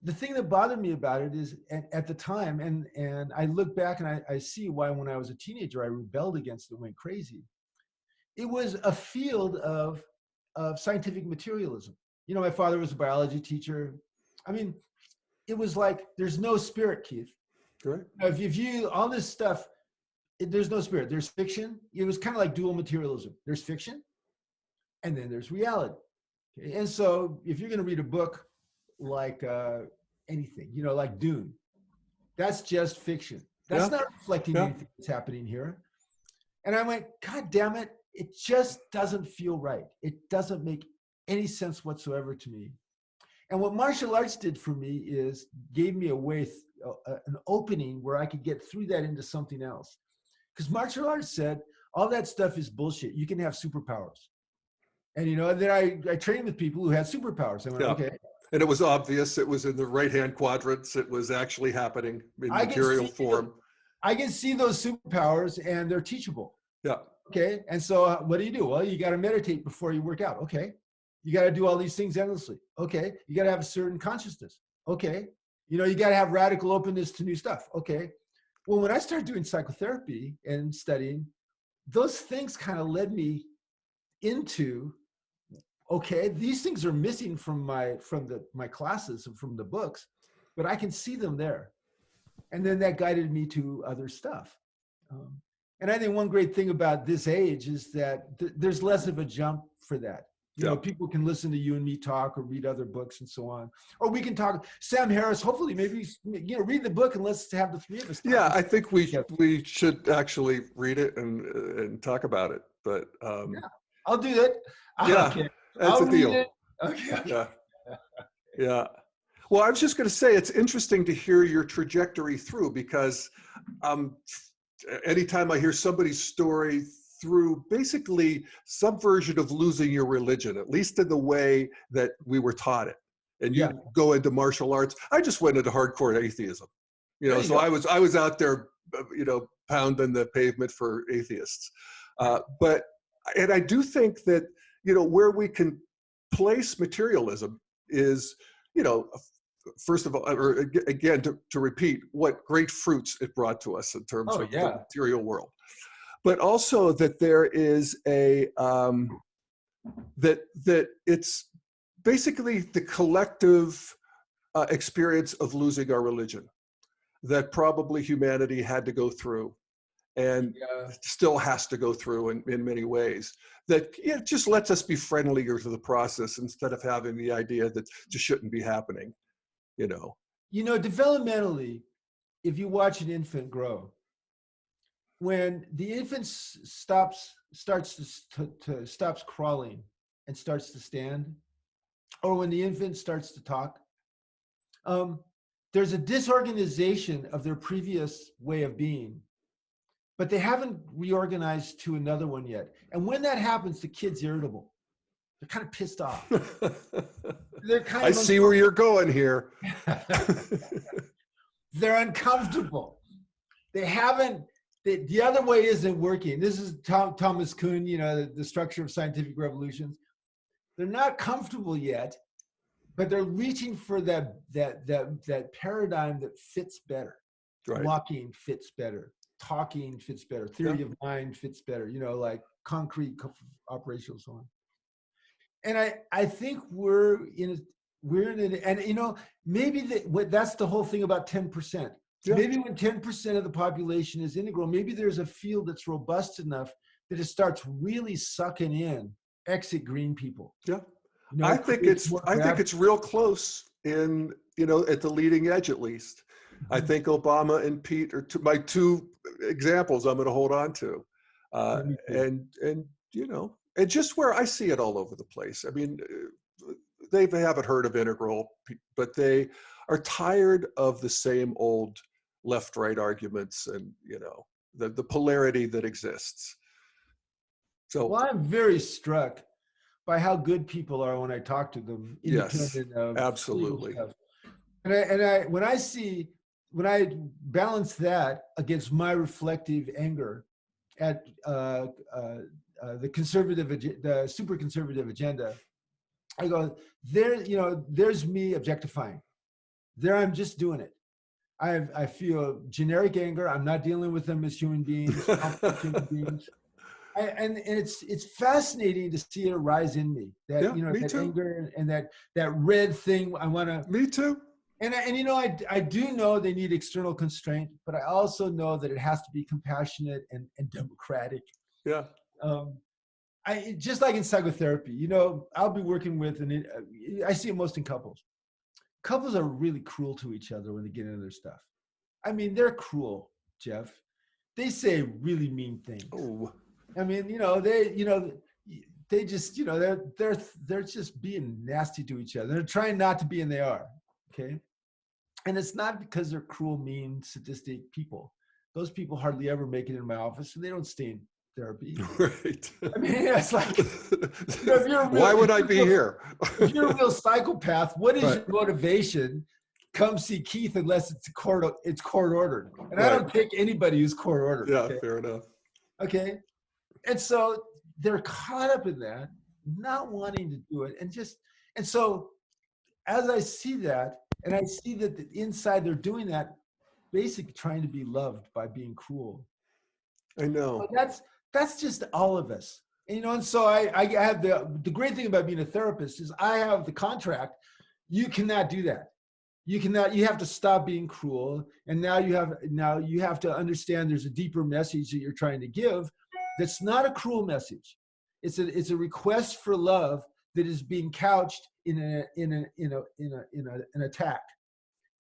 The thing that bothered me about it is at the time, and I look back and I see why when I was a teenager I rebelled against it, went crazy. It was a field of scientific materialism. My father was a biology teacher. I mean, it was like there's no spirit, Keith. Right. If you all this stuff, there's no spirit. There's fiction. It was kind of like dual materialism. There's fiction, and then there's reality. Okay? And so, if you're going to read a book like anything, like Dune, that's just fiction. That's not reflecting anything that's happening here. And I went, God damn it, it just doesn't feel right. It doesn't make any sense whatsoever to me. And what martial arts did for me is gave me a way, an opening where I could get through that into something else. Because martial arts said, all that stuff is bullshit. You can have superpowers. And, you know, then I trained with people who had superpowers. I went, Yeah. okay. And it was obvious. It was in the right-hand quadrants. It was actually happening in material form. I can see those superpowers and they're teachable. Yeah. Okay. And so what do? Well, you got to meditate before you work out. Okay. You got to do all these things endlessly. Okay. You got to have a certain consciousness. Okay. You know, you got to have radical openness to new stuff. Okay. Well, when I started doing psychotherapy and studying, those things kind of led me into, okay, these things are missing from my classes and from the books, but I can see them there. And then that guided me to other stuff. And I think one great thing about this age is that there's less of a jump for that. You know, people can listen to you and me talk or read other books and so on. Or we can talk, Sam Harris, hopefully maybe, you know, read the book and let's have the three of us talk. Yeah, I think we should actually read it and talk about it. But yeah, I'll do that. Yeah, okay. that's a deal. Okay. Yeah. Yeah. Well, I was just going to say, it's interesting to hear your trajectory through, because anytime I hear somebody's story through basically some version of losing your religion, at least in the way that we were taught it, and you go into martial arts. I just went into hardcore atheism, you know, so I was out there, you know, pounding the pavement for atheists. And I do think that, you know, where we can place materialism is, you know, first of all, or again, to repeat, what great fruits it brought to us in terms of the material world. But also that there is a, that it's basically the collective experience of losing our religion that probably humanity had to go through and still has to go through in many ways, that it just lets us be friendlier to the process instead of having the idea that just shouldn't be happening, you know. You know, developmentally, if you watch an infant grow, when the infant stops crawling and starts to stand, or when the infant starts to talk, there's a disorganization of their previous way of being, but they haven't reorganized to another one yet. And when that happens, the kid's irritable. They're kind of pissed off. They're kind of I see where you're going here. They're uncomfortable. They haven't, the other way isn't working. This is Thomas Kuhn, you know, the structure of scientific revolutions. They're not comfortable yet, but they're reaching for that paradigm that fits better. Right. Walking fits better. Talking fits better. Theory of mind fits better. You know, like concrete operational so on. And I think we're in it, and you know, maybe that's the whole thing about 10%. Yeah. Maybe when 10% of the population is integral, maybe there's a field that's robust enough that it starts really sucking in exit green people. Yeah, you know, I think it's real close in, you know, at the leading edge at least. Mm-hmm. I think Obama and Pete are my two examples I'm going to hold on to, and you know, and just where I see it all over the place. I mean, they haven't heard of integral, but they are tired of the same old left-right arguments and, you know, the polarity that exists. So, well, I'm very struck by how good people are when I talk to them. Yes, absolutely. And when I balance that against my reflective anger at the super conservative agenda, I go, there's me objectifying. There I'm just doing it. I feel generic anger. I'm not dealing with them as human beings. And it's fascinating to see it rise in me. That you know, that too. Anger and that red thing. I want to. Me too. And you know, I do know they need external constraint, but I also know that it has to be compassionate and democratic. Yeah. I just like in psychotherapy, you know, I'll be working with, and I see it most in couples. Couples are really cruel to each other when they get into their stuff. I mean, they're cruel, Jeff. they say really mean things. Oh, I mean, they just, they're just being nasty to each other. They're trying not to be, and they are. Okay. And it's not because they're cruel, mean, sadistic people. Those people hardly ever make it in my office, and they don't stay in therapy. right. I mean, it's like, if you're a real, why would I be here? if you're a real psychopath, what is Right. your motivation? Come see Keith unless it's court ordered. And I Right. don't pick anybody who's court ordered. Yeah, Okay? fair enough. Okay. And so they're caught up in that, not wanting to do it. And so as I see that, and I see that inside they're doing that, basically trying to be loved by being cruel. I know. But that's just all of us. And so I have the great thing about being a therapist is I have the contract. You cannot do that. You have to stop being cruel. And now you have to understand there's a deeper message that you're trying to give. That's not a cruel message. It's a request for love that is being couched in an attack,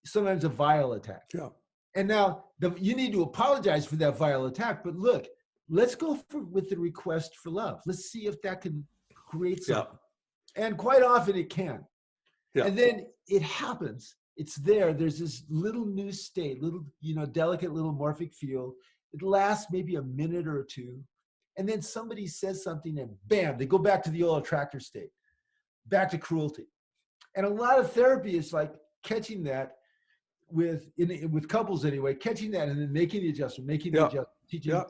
sometimes a vile attack. Yeah. And now you need to apologize for that vile attack. But look, let's go with the request for love. Let's see if that can create something. Yeah. And quite often it can. Yeah. And then it happens. It's there. There's this little new state, little, delicate little morphic field. It lasts maybe a minute or two. And then somebody says something and bam, they go back to the old attractor state, back to cruelty. And a lot of therapy is like catching that with couples anyway, catching that and then making the adjustment, teaching. Yeah.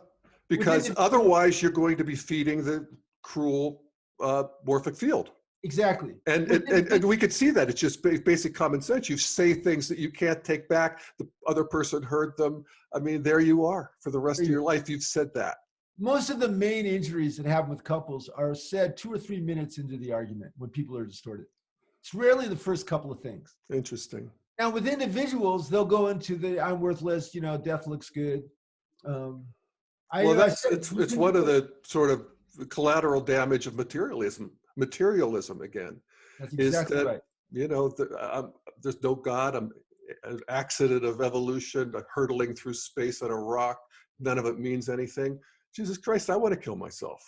Because otherwise you're going to be feeding the cruel morphic field. Exactly. And we could see that. It's just basic common sense. You say things that you can't take back. The other person heard them. I mean, there you are for the rest of your life. You've said that. Most of the main injuries that happen with couples are said 2 or 3 minutes into the argument when people are distorted. It's rarely the first couple of things. Interesting. Now with individuals, they'll go into the I'm worthless, death looks good. It's one of the sort of collateral damage of materialism. Materialism again. That's exactly is that, right. There's no God. I'm an accident of evolution, hurtling through space on a rock. None of it means anything. Jesus Christ, I want to kill myself.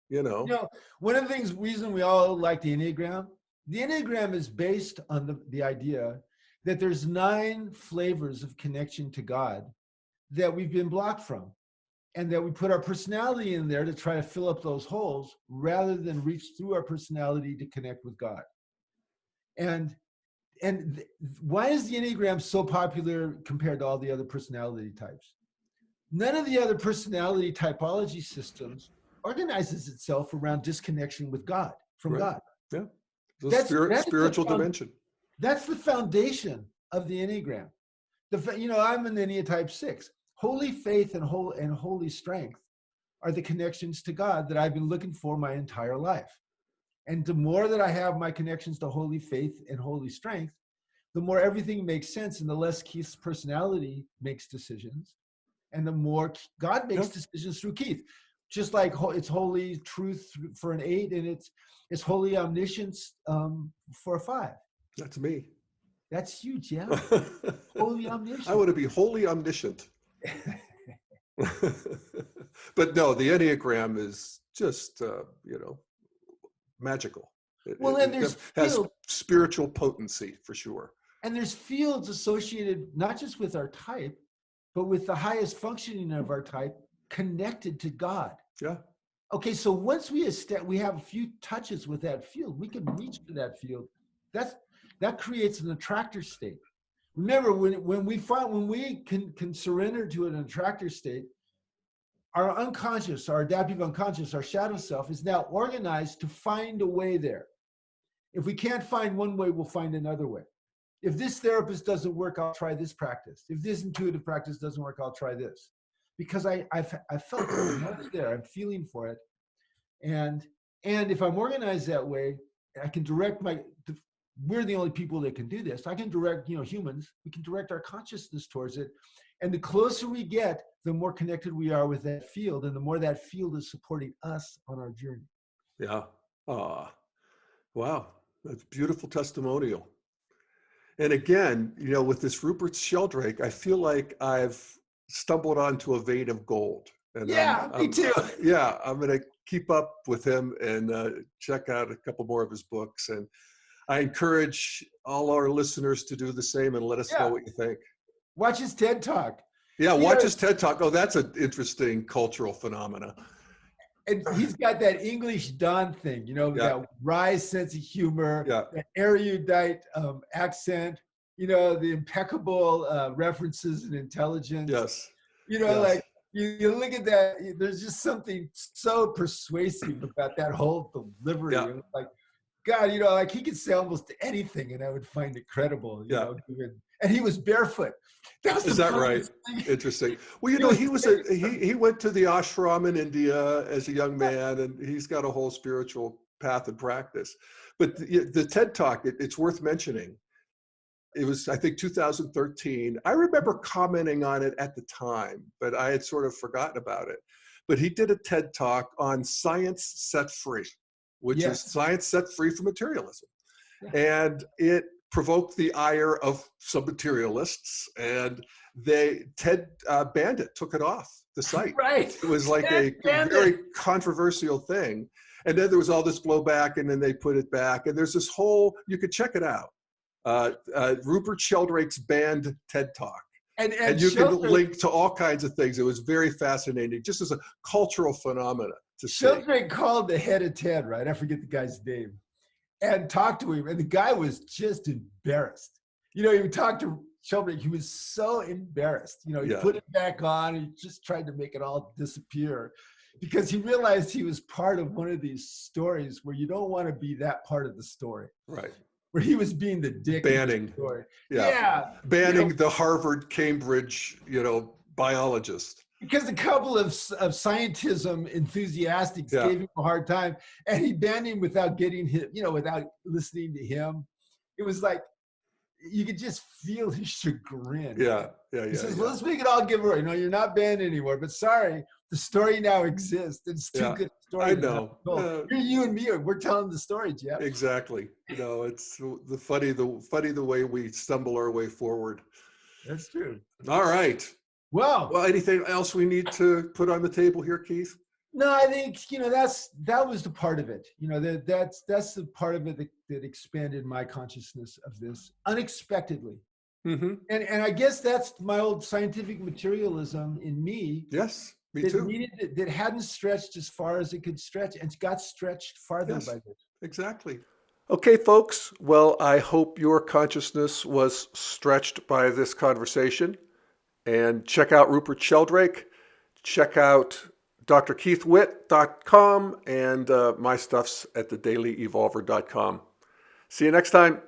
One of the reason we all like the Enneagram is based on the idea that there's 9 flavors of connection to God that we've been blocked from, and that we put our personality in there to try to fill up those holes rather than reach through our personality to connect with God. And why is the Enneagram so popular compared to all the other personality types? None of the other personality typology systems organizes itself around disconnection with God, from God. Yeah, that's spiritual dimension. That's the foundation of the Enneagram. I'm an Enneatype 6. Holy faith and holy strength are the connections to God that I've been looking for my entire life. And the more that I have my connections to holy faith and holy strength, the more everything makes sense and the less Keith's personality makes decisions. And the more God makes decisions through Keith. Just like it's holy truth for an 8 and it's holy omniscience for a 5. That's me. That's huge, yeah. Holy omniscient. I want to be wholly omniscient. But no, the Enneagram is just, magical. It has spiritual potency for sure. And there's fields associated not just with our type, but with the highest functioning of our type connected to God. Yeah. Okay, so once we have a few touches with that field, we can reach to that field. That creates an attractor state. Remember, when we can surrender to an attractor state, our unconscious, our adaptive unconscious, our shadow self is now organized to find a way there. If we can't find one way, we'll find another way. If this therapist doesn't work, I'll try this practice. If this intuitive practice doesn't work, I'll try this. Because I felt it there. I'm feeling for it. And if I'm organized that way, I can direct we're the only people that can do this. I can direct, humans, we can direct our consciousness towards it. And the closer we get, the more connected we are with that field and the more that field is supporting us on our journey. Yeah. Wow. That's beautiful testimonial. And again, with this Rupert Sheldrake, I feel like I've stumbled onto a vein of gold. And Yeah, me too. yeah, I'm going to keep up with him and check out a couple more of his books. And I encourage all our listeners to do the same and let us know Yeah. what you think. Watch his TED Talk. Yeah, watch his TED Talk. Oh, that's an interesting cultural phenomena. And he's got that English Don thing, that wry sense of humor, that erudite accent, the impeccable references and intelligence. Yes. Like you look at that, there's just something so persuasive about that whole delivery. Yeah. Like, God, like he could say almost anything and I would find it credible, and he was barefoot. Is that right? Interesting. Well, he went to the ashram in India as a young man, and he's got a whole spiritual path and practice. But the TED Talk, it's worth mentioning. It was, I think, 2013. I remember commenting on it at the time, but I had sort of forgotten about it. But he did a TED Talk on science set free, which is science set free from materialism. Yeah. And it provoked the ire of some materialists, and Ted banned it, took it off the site. Right. It was like a very controversial thing. And then there was all this blowback, and then they put it back. And there's this whole, you could check it out. Rupert Sheldrake's banned TED Talk. And you can link to all kinds of things. It was very fascinating, just as a cultural phenomena to see. Sheldrake called the head of TED, right? I forget the guy's name. And talked to him, and the guy was just embarrassed. He talked to Sheldrake, he was so embarrassed. He put it back on, he just tried to make it all disappear because he realized he was part of one of these stories where you don't want to be that part of the story. Right. Where he was being the dick. Banning. Banning the Harvard, Cambridge, biologist. Because a couple of scientism enthusiasts gave him a hard time, and he banned him without getting him, without listening to him. It was like, you could just feel his chagrin. He says, well, let's make it all giveaway. No, you're not banned anymore, but sorry, the story now exists. It's too good a story. I know. You and me, we're telling the story, Jeff. Exactly. It's the way we stumble our way forward. That's true. All right. Well, anything else we need to put on the table here, Keith? No, I think that was the part of it. That's the part of it that expanded my consciousness of this unexpectedly. Mm-hmm. And I guess that's my old scientific materialism in me. Yes, me too. That hadn't stretched as far as it could stretch, and got stretched farther by this. Exactly. Okay, folks. Well, I hope your consciousness was stretched by this conversation. And check out Rupert Sheldrake. Check out drkeithwitt.com, and my stuff's at thedailyevolver.com. See you next time.